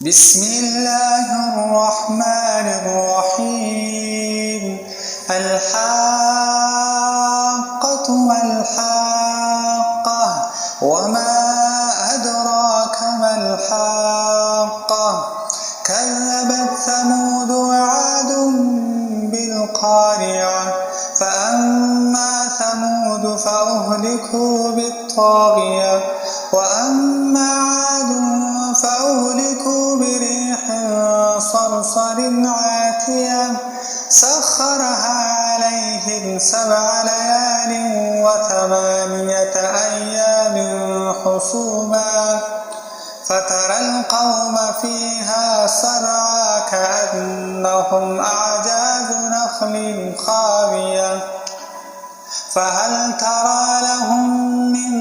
بسم الله الرحمن الرحيم. الحاقة ما الحاقة وما أدراك ما الحاقة. كذبت ثمود وعاد بالقارعة. فأما ثمود فأهلكوا بالطاغية وأما عاد فأهلكوا بريح صرصر عاتية سخرها عليهم 7 ليال و8 أيام حسوما فترى القوم فيها صرعى كأنهم أعجاز نخل خاوية فهل ترى لهم من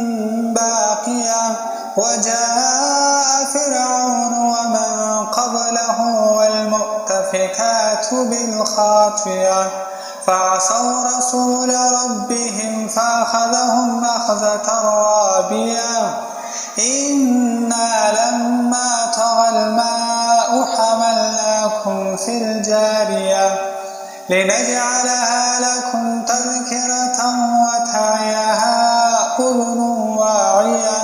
باقية. وجاء فرعون ومن قبله والمؤتفكات بالخاطئة فعصوا رسول ربهم فأخذهم أخذة رابية. إنا لما طغى الماء حملناكم في الجارية لنجعلها لكم تذكرة وتعيها أذن واعية.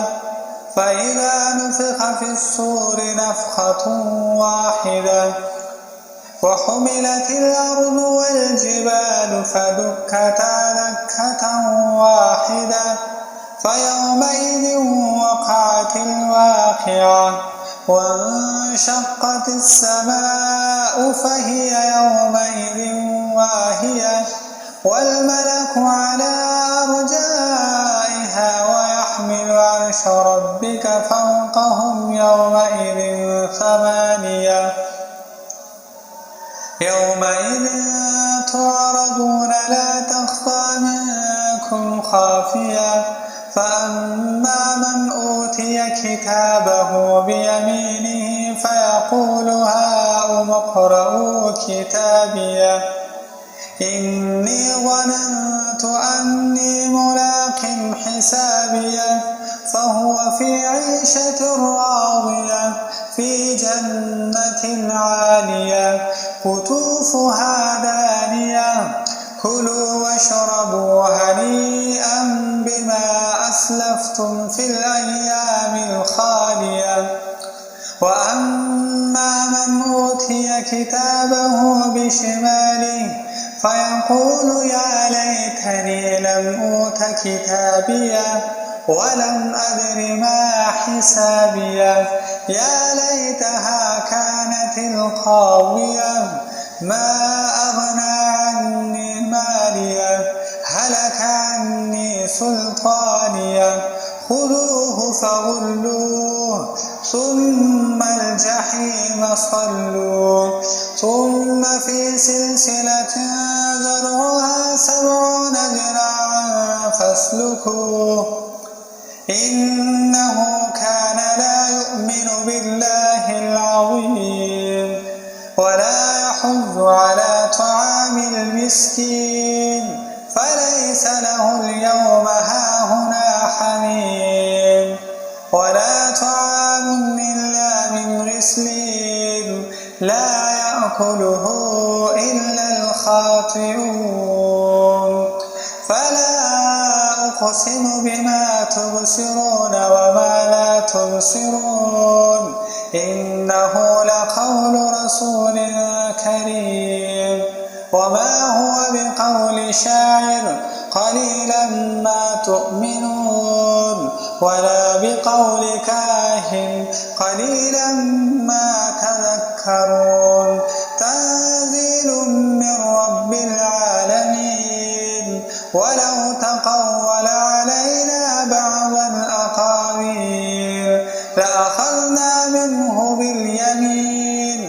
فإذا نفخ في الصور نفخة واحدة وحملت الأرض والجبال فدكتا دكة واحدة فيومئذ وقعت الواقعة وانشقت السماء فهي يومئذ واهية والملك على أرجائها ويحمل عرش ربك فوقهم يومئذ 8. يومئذ تعرضون لا تخفى منكم خافية. فأما من أوتي كتابه بيمينه فيقول هاؤم اقرءوا كتابيه إني ظننت أني ملاق حسابيه فهو في عيشة راضية في جنة عالية قطوفها دانية. كلوا واشربوا هنيئا بما أسلفتم في الأيام الخالية. وأما من أوتي كتابه بشماله فيقول يا ليتني لم أوت كتابيه ولم أدر ما حسابيه. يا ليتها كانت القاضية ما أغنى عني ماليه هلك عني سلطانيه. خذوه فغلوه ثم الجحيم صلوه ثم في سلسلة ذرعها 70 ذراعا فاسلكوه إنه كان لا يؤمن بالله العظيم ولا يحض على طعام المسكين فليس له اليوم هاهنا حميم ولا طعام إلا من غسلين لا يأكله إلا الخاطئون. فلا أقسم بما تبصرون وما لا تبصرون إنه لقول رسول كريم وما هو بقول شاعر قليلا ما تؤمنون ولا بقول كاهن قليلا ما تذكرون. تنزيل من رب العالمين. ولو تقول علينا بعض الأقاويل لأخذنا منه باليمين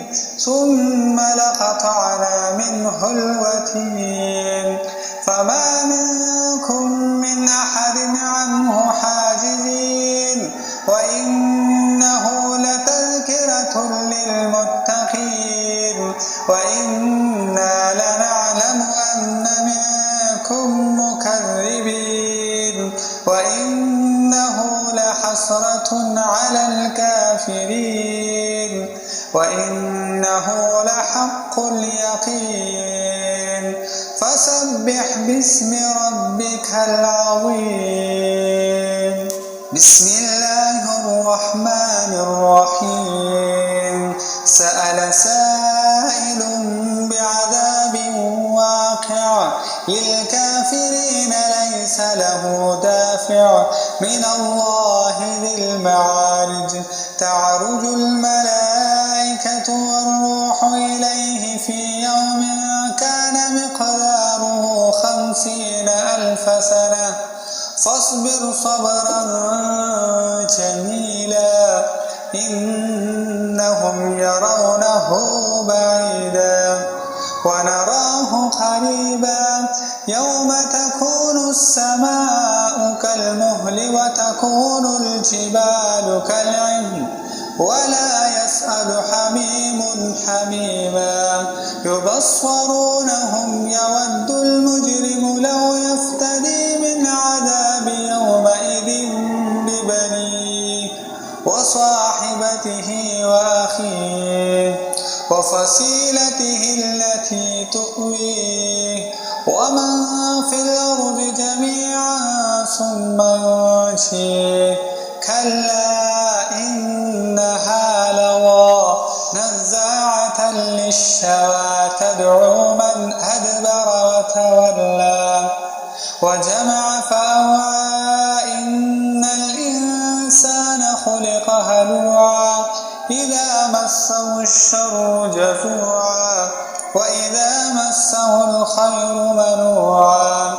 ثم لقطعنا منه الوتين فما منكم من أحد عنه حاجزين. وإنه لتذكرة للمتقين وإنا لنعلم أن منكم مكذبين وإنه لحسرة على الكافرين وإنه لحق اليقين فسبح باسم ربك العظيم بسم الله الرحمن الرحيم سأل سائل بعذاب واقع للكافرين ليس له دافع من الله ذي المعارج تعرج الملائكة والروح إليه في يوم كان مقداره 50,000 سنة فاصبر صبرا جميلا إنهم يرونه بعيدا ونراه قريبا يوم تكون السماء كالمهل وتكون الجبال كالعهن ولا يسأل حميم حميما يبصرونهم يود المجرم لو يفتدي من عذاب يومئذ ببنيه وصاحبته وأخيه وفصيلته التي تؤويه ومن في الأرض جميعا ثم ينجيه كلا إنها لظى نزاعة للشوى تدعو من أدبر وتولى وجمع فأوعى إن الإنسان خلق هلوعا إذا مسه الشر جزوعا وإذا مسه الخير منوعا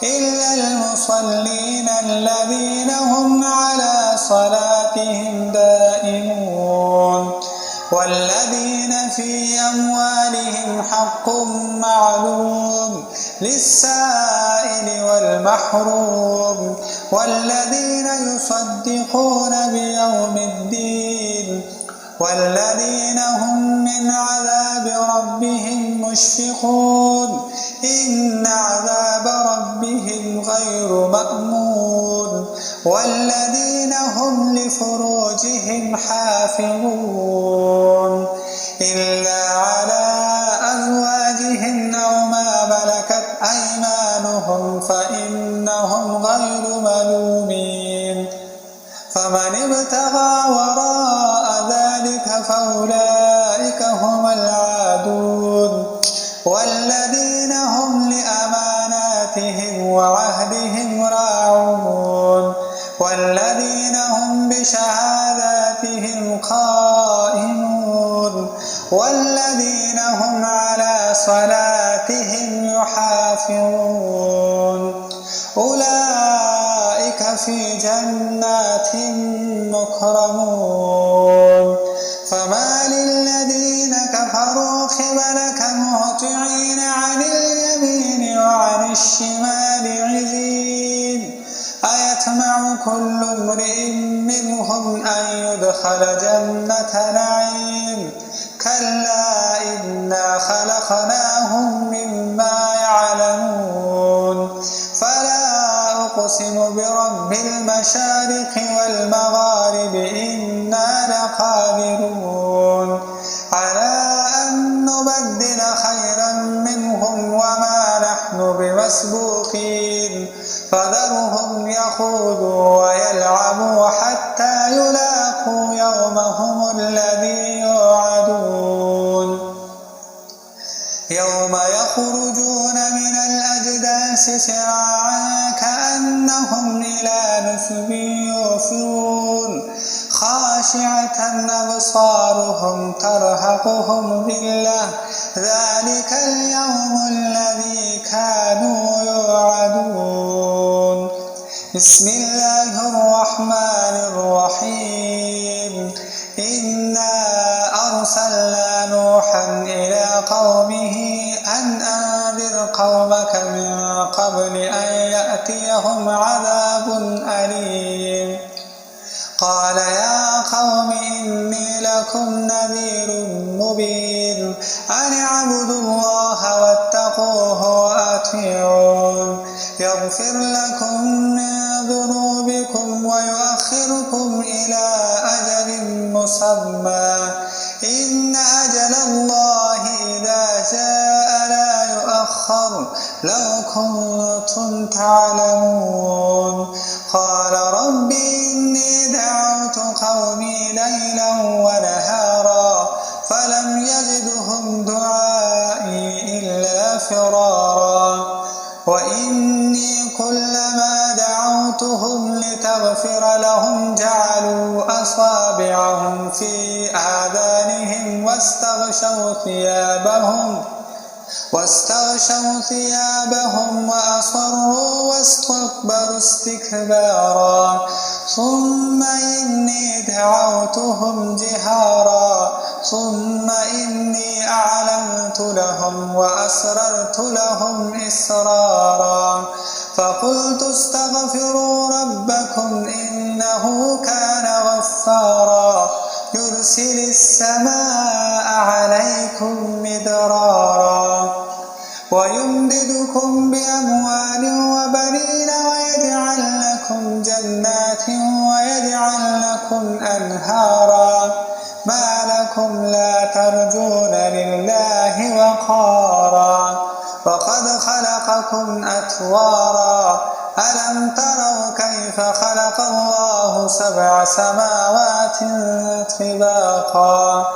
إلا المصلين الذين هم على صلاتهم دائمون والذين في أموالهم حق معلوم للسائل والمحروم والذين يصدقون بيوم الدين والذين هم من عذاب ربهم مشفقون إن عذاب ربهم غير مأمون والذين هم لفروجهم حافظون إلا على أزواجهم أو ما ملكت أيمانهم فإنهم غير ملومين فمن ابتغى وراء ذلك فأولئك هم العادون والذين هم لأماناتهم وعهدهم راعون والذين هم بشهاداتهم قائمون والذين هم على صلاتهم يحافظون أولئك في جنات مكرمون فما للذين كفروا قبلك مهطعين عن اليمين وعن الشمال عزين أيطمع كل امرئ منهم أن يدخل جنة نعيم كلا إنا خلقناهم مما يعلمون فلا أقسم برب المشارق والمغارب إنا لقادرون على أن نبدل خيرا منهم وما نحن بمسبوقين فذرهم يخوضوا ويلعبوا حتى يلاقوا يومهم الذي يوعدون يوم يخرجون من الأجداث سراعا كأنهم إلى نصب يوفضون خاشعة أبصارهم ترهقهم ذلة ذلك اليوم الذي كانوا يوعدون بسم الله الرحمن الرحيم إنا أرسلنا نوحا إلى قومه أن أنذر قومك من قبل أن يأتيهم عذاب أليم قال يا قوم إني لكم نذير مبين أن اعبدوا الله واتقوه وأطيعون يغفر لكم من ذنوبكم ويؤخركم إلى أجل مسمى إن آخر لو كنتم تعلمون. قال رب إني دعوت قومي ليلا ونهارا فلم يزدهم دعائي إلا فرارا. وإني كلما دعوتهم لتغفر لهم جعلوا أصابعهم في آذانهم واستغشوا ثيابهم وأصروا واستكبروا استكبارا. ثم إني دعوتهم جهارا ثم إني أعلنت لهم وأسررت لهم إسرارا. فقلت استغفروا ربكم إنه كان غفارا يرسل السماء عليكم مدرارا ويمددكم بأموال وبنين ويجعل لكم جنات ويجعل لكم أنهارا. ما لكم لا ترجون لله وقارا وقد خلقكم أطوارا. ألم تروا كيف خلق الله 7 سماوات طباقا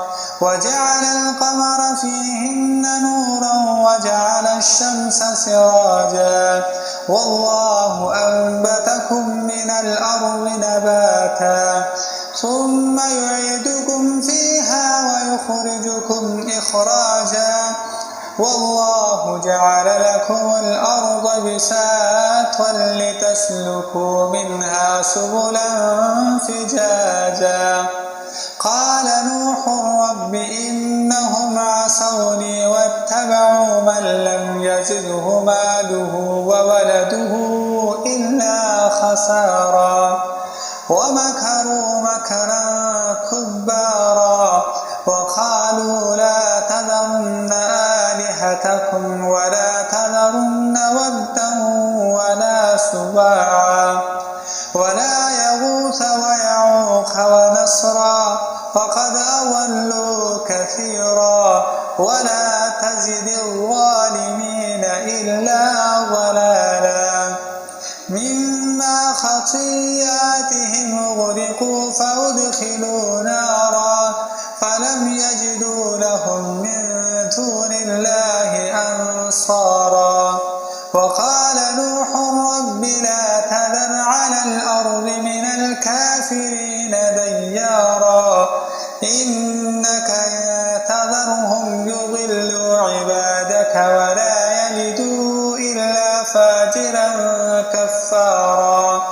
وجعل القمر فيهن نورا وجعل الشمس سراجا والله أنبتكم من الأرض نباتا ثم يعيدكم فيها ويخرجكم إخراجا والله جعل لكم الأرض بساطا لتسلكوا منها سبلا فجاجا. قال نوح رب إنهم عصوني واتبعوا من لم يزده ماله وولده إلا خسارا ومكروا مكرا كبارا وقالوا لا تذرن آلهتكم ولا تذرن ودا ولا سواعا ولا يغوث ويعوق ونسرا وقد أضلوا كثيرا ولا تزد الظالمين إلا ضلالا. مما خطيئاتهم أغرقوا فأدخلوا نارا فلم يجدوا لهم من دون الله أنصارا. وقال نوح رب لا تذر على الأرض من الكافرين ديارا إنك إن تذرهم يضلوا عبادك ولا يلدوا إلا فاجرا كفارا.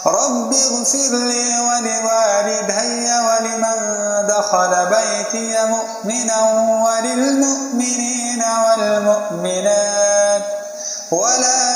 رب اغفر لي ولوالدي ولمن دخل بيتي مؤمنا وللمؤمنين والمؤمنات ولا